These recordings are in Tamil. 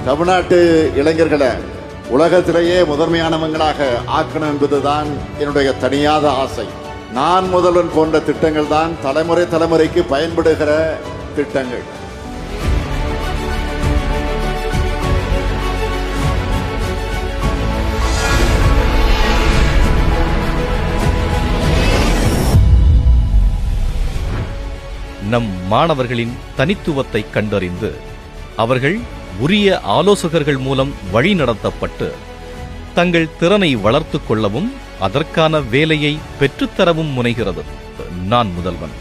தமிழ்நாட்டு இளைஞர்களை உலகத்திலேயே முதன்மையானவங்களாக ஆக்கணும் என்பதுதான் என்னுடைய தனியாத ஆசை. நான் முதல்வன் போன்ற திட்டங்கள் தான் தலைமுறைக்கு பயன்படுகிற திட்டங்கள். நம் மாணவர்களின் தனித்துவத்தை கண்டறிந்து அவர்கள் உரிய ஆலோசகர்கள் மூலம் வழிநடத்தப்பட்டு தங்கள் திறனை வளர்த்துக் கொள்ளவும் அதற்கான வேலையை பெற்றுத்தரவும் முனைகிறது நான் முதல்வன்.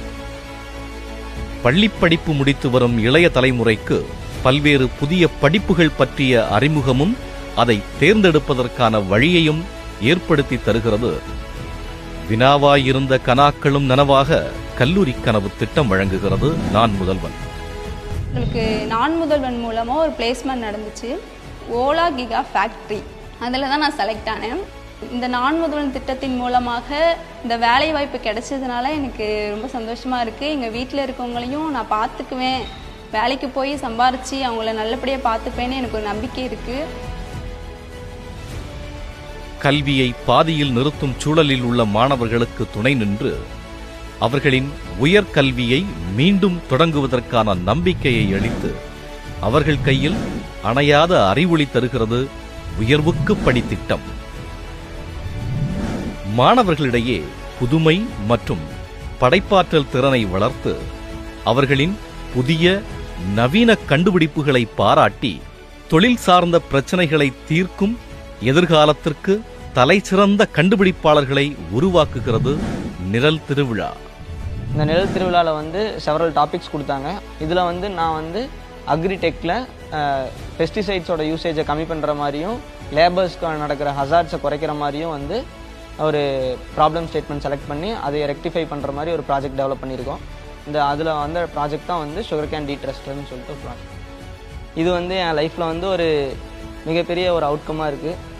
பள்ளிப்படிப்பு முடித்து வரும் இளைய தலைமுறைக்கு பல்வேறு புதிய படிப்புகள் பற்றிய அறிமுகமும் அதை தேர்ந்தெடுப்பதற்கான வழியையும் ஏற்படுத்தி தருகிறது வினாவாயிருந்த கனாக்களும் நனவாக கல்லூரி கனவு திட்டம் வழங்குகிறது நான் முதல்வன். உங்களுக்கு நான் முதல்வன் மூலமாக ஒரு பிளேஸ்மெண்ட் நடந்துச்சு, ஓலா கிகா ஃபேக்ட்ரி. அதில் தான் நான் செலக்ட் ஆனேன். இந்த நான் முதல்வன் திட்டத்தின் மூலமாக இந்த வேலை வாய்ப்பு கிடைச்சதுனால எனக்கு ரொம்ப சந்தோஷமாக இருக்குது. எங்கள் வீட்டில் இருக்கவங்களையும் நான் பார்த்துக்குவேன், வேலைக்கு போய் சம்பாரித்து அவங்கள நல்லபடியாக பார்த்துப்பேன்னு எனக்கு ஒரு நம்பிக்கை இருக்குது. கல்வியை பாதியில் நிறுத்தும் சூழலில் உள்ள மாணவர்களுக்கு துணை நின்று அவர்களின் உயர்கல்வியை மீண்டும் தொடங்குவதற்கான நம்பிக்கையை அளித்து அவர்கள் கையில் அணையாத அறிவொளி தருகிறது உயர்வுக்கு படி திட்டம். மாணவர்களிடையே புதுமை மற்றும் படைப்பாற்றல் திறனை வளர்த்து அவர்களின் புதிய நவீன கண்டுபிடிப்புகளை பாராட்டி தொழில் சார்ந்த பிரச்சனைகளை தீர்க்கும் எதிர்காலத்திற்கு தலைசிறந்த கண்டுபிடிப்பாளர்களை உருவாக்குகிறது நிழல் திருவிழா. இந்த நிழல் திருவிழாவில் செவரல் டாபிக்ஸ் கொடுத்தாங்க. இதில் நான் அக்ரிடெக்கில் பெஸ்டிசைட்ஸோட யூசேஜை கம்மி பண்ணுற மாதிரியும் லேபர்ஸ்க்கு நடக்கிற ஹசார்ட்ஸை குறைக்கிற மாதிரியும் ஒரு ப்ராப்ளம் ஸ்டேட்மெண்ட் செலக்ட் பண்ணி அதை ரெக்டிஃபை பண்ணுற மாதிரி ஒரு ப்ராஜெக்ட் டெவலப் பண்ணியிருக்கோம். அதில் ப்ராஜெக்ட் தான் சுகர் கேன் டீட்ரஸ்டர்னு சொல்லிட்டு ப்ராஜெக்ட். இது என் லைஃப்பில் ஒரு மிகப்பெரிய ஒரு அவுட்கமாக இருக்குது.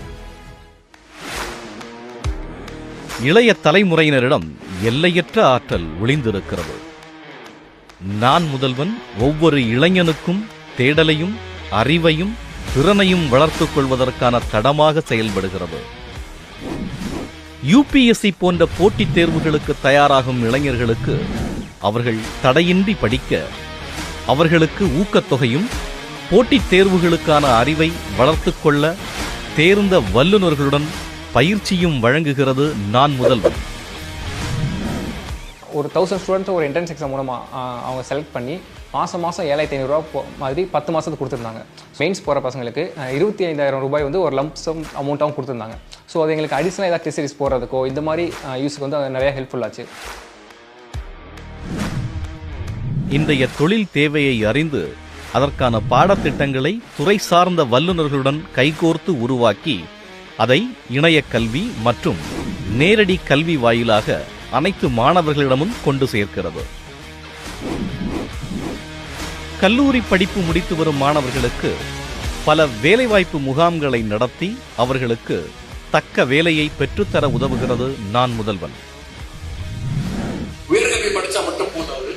இளைய தலைமுறையினரிடம் எல்லையற்ற ஆற்றல் ஒளிந்திருக்கிறது. நான் முதல்வன் ஒவ்வொரு இளைஞனுக்கும் தேடலையும் அறிவையும் திறனையும் வளர்த்துக் கொள்வதற்கான தடமாக செயல்படுகிறது. UPSC போன்ற போட்டித் தேர்வுகளுக்கு தயாராகும் இளைஞர்களுக்கு அவர்கள் தடையின்றி படிக்க அவர்களுக்கு ஊக்கத்தொகையும் போட்டித் தேர்வுகளுக்கான அறிவை வளர்த்துக் கொள்ள தேர்ந்த வல்லுநர்களுடன் பயிற்சியும் வழங்குகிறது நான் முதல்வன். ஒரு 1000 ஸ்டூடெண்ட்ஸ் ஒரு என்ட்ரன்ஸ் எக்ஸாம் மூலமாக அவங்க செலக்ட் பண்ணி மாதம் 7500 மாதிரி 10 மாதத்துக்கு கொடுத்துருந்தாங்க. மெயின்ஸ் போகிற பசங்களுக்கு 25000 ரூபாய் ஒரு லம்ப்சம் அமௌண்ட்டாகவும் கொடுத்துருந்தாங்க. ஸோ அது எங்களுக்கு அடிஷ்னலாக ஏதாவது டெஸ்ட் சீரிஸ் போகிறதுக்கோ இந்த மாதிரி யூஸுக்கு அது நிறையா ஹெல்ப்ஃபுல்லாச்சு. இன்றைய தொழில் தேவையை அறிந்து அதற்கான பாடத்திட்டங்களை துறை சார்ந்த வல்லுநர்களுடன் கைகோர்த்து உருவாக்கி அதை இணைய கல்வி மற்றும் நேரடி கல்வி வாயிலாக அனைத்து மாணவர்களிடமும் கொண்டு சேர்க்கிறது. கல்லூரி படிப்பு முடித்து வரும் மாணவர்களுக்கு பல வேலைவாய்ப்பு முகாம்களை நடத்தி அவர்களுக்கு தக்க வேலையை பெற்றுத்தர உதவுகிறது நான் முதல்வன். உயர்கல்வி படிச்சா மட்டும் போதாது,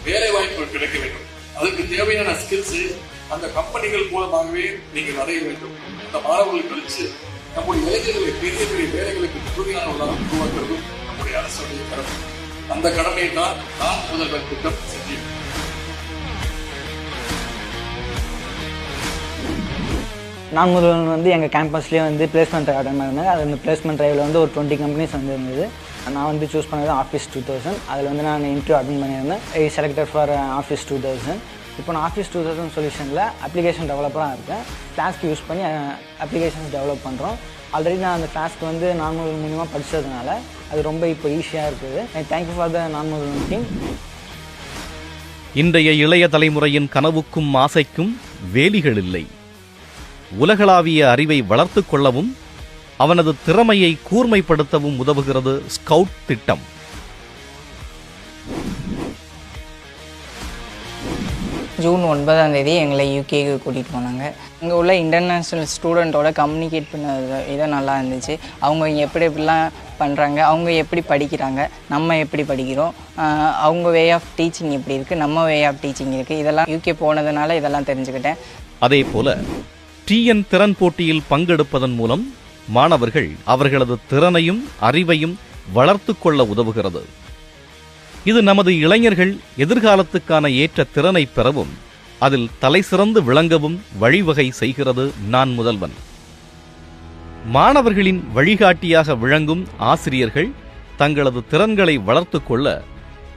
வேலை வாய்ப்பு கிடைக்க வேண்டும். அதுக்கு தேவையான ஸ்கில்ஸ் அந்த கம்பெனிகள் மூலமாகவே நீங்கள் அடைய வேண்டும். அந்த மாணவர்கள் கழிச்சு நம்முடைய இளைஞர்களை பெரிய பெரிய வேலைகளுக்கு தகுதியானவர்களாக உருவாக்குறதும் நம்முடைய அரசுடைய கடமை. அந்த கடமையை தான் நான் முதல்வன் திட்டம் செஞ்சேன். நான் முதல்வன் எங்கள் கேம்பஸ்லேயே பிளேஸ்மெண்ட் ட்ரைவ் அட்டன் பண்ணியிருந்தாங்க. அது அந்த பிளேஸ்மெண்ட் ட்ரைவில் ஒரு 20 கம்பெனிஸ் இருந்தது. நான் சூஸ் பண்ணது ஆஃபீஸ் 2000. அதில் நான் இன்டர்வியூ அட்டன் பண்ணியிருந்தேன். ஐ செலக்டட் ஃபார் ஆஃபீஸ் 2000. இப்போ நான் ஆஃபீஸ் 2000 சொல்யூஷனில் அப்ளிகேஷன் டெவலப்பராக இருக்கேன். ஃப்ளாஸ்க் யூஸ் பண்ணி அப்ளிகேஷன்ஸ் டெவலப் பண்ணுறோம். ஆல்ரெடி நான் அந்த ஃப்ளாஸ்க் நான் முதல்வன் மூலியமாக படித்ததுனால அது ரொம்ப இப்போ ஈஸியாக இருக்குது. தேங்க்யூ ஃபார் த நான் முதல்வன் டீம். இன்றைய இளைய தலைமுறையின் கனவுக்கும் ஆசைக்கும் வேலிகள் இல்லை. உலகளாவிய அறிவை வளர்த்துக் கொள்ளவும் அவனது திறமையை கூர்மைப்படுத்தவும் உதவுகிறது ஸ்கவுட் திட்டம். ஜூன் 9 எங்களை யூகேக்கு கூட்டிகிட்டு போனாங்க. அங்கே உள்ள இன்டர்நேஷ்னல் ஸ்டூடெண்ட்டோட கம்யூனிகேட் பண்ண இதை நல்லா இருந்துச்சு. அவங்க எப்படிலாம் பண்ணுறாங்க, அவங்க எப்படி படிக்கிறாங்க, நம்ம எப்படி படிக்கிறோம், அவங்க வே ஆஃப் டீச்சிங் எப்படி இருக்குது, நம்ம வே ஆஃப் டீச்சிங் இருக்குது. இதெல்லாம் யூகே போனதுனால இதெல்லாம் தெரிஞ்சுக்கிட்டேன். அதே போல TN திறன் போட்டியில் பங்கெடுப்பதன் மூலம் மாணவர்கள் அவர்களது திறனையும் அறிவையும் வளர்த்துக் கொள்ள உதவுகிறது. இது நமது இளைஞர்கள் எதிர்காலத்துக்கான ஏற்ற திறனை பெறவும் அதில் தலைசிறந்து விளங்கவும் வழிவகை செய்கிறது நான் முதல்வன். மாணவர்களின் வழிகாட்டியாக விளங்கும் ஆசிரியர்கள் தங்களது திறன்களை வளர்த்துக் கொள்ள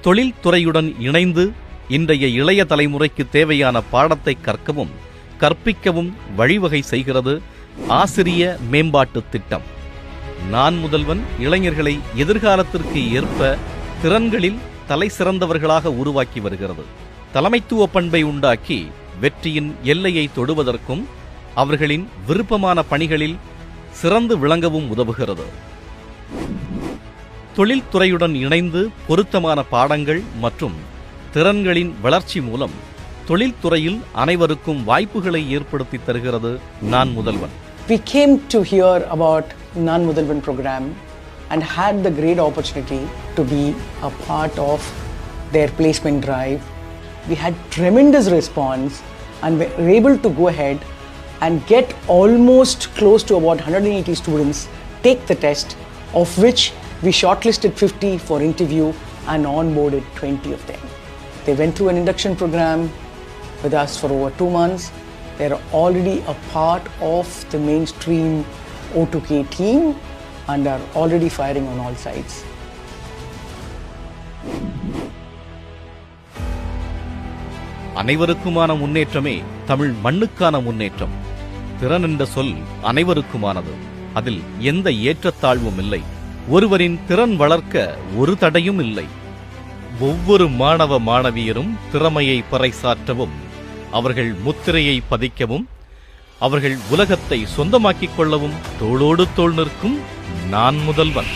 தொழில்துறையுடன் இணைந்து இன்றைய இளைய தலைமுறைக்கு தேவையான பாடத்தை கற்கவும் கற்பிக்கவும் வழிவகை செய்கிறது ஆசிரிய மேம்பாட்டு திட்டம். நான் முதல்வன் இளைஞர்களை எதிர்காலத்திற்கு ஏற்ப திறன்களில் தலை சிறந்தவர்களாக உருவாக்கி வருகிறது. தலைமைத்துவ பண்பை உண்டாக்கி வெற்றியின் எல்லையை தொடுவதற்கும் அவர்களின் விருப்பமான பணிகளில் சிறந்து விளங்கவும் உதவுகிறது. தொழில்துறையுடன் இணைந்து பொருத்தமான பாடங்கள் மற்றும் திறன்களின் வளர்ச்சி மூலம் தொழில்துறையில் அனைவருக்கும் வாய்ப்புகளை ஏற்படுத்தி தருகிறது நான் முதல்வன். We came to hear about Nan Mudalvan program and had the great opportunity to be a part of their placement drive. We had tremendous response and were able to go ahead and get almost close to about 180 students take the test, of which we shortlisted 50 for interview and onboarded 20 of them. They went through an induction program with us for over 2 months. They are already a part of the mainstream O2K team and are already firing on all sides. அனைவருக்குமான முன்னேற்றமே தமிழ் மண்ணுக்கான முன்னேற்றம். திறன் என்ற சொல் அனைவருக்குமானது. அதில் எந்த ஏற்றத்தாழ்வும் இல்லை. ஒருவரின் திறன் வளர்க்க ஒரு தடையும் இல்லை. ஒவ்வொரு மாணவ மாணவியரும் திறமையை பறைசாற்றவும் அவர்கள் முத்திரையை பதிக்கவும் அவர்கள் உலகத்தை சொந்தமாக்கிக் கொள்ளவும் தோளோடு தோள் நிற்கும் நான் முதல்வன்.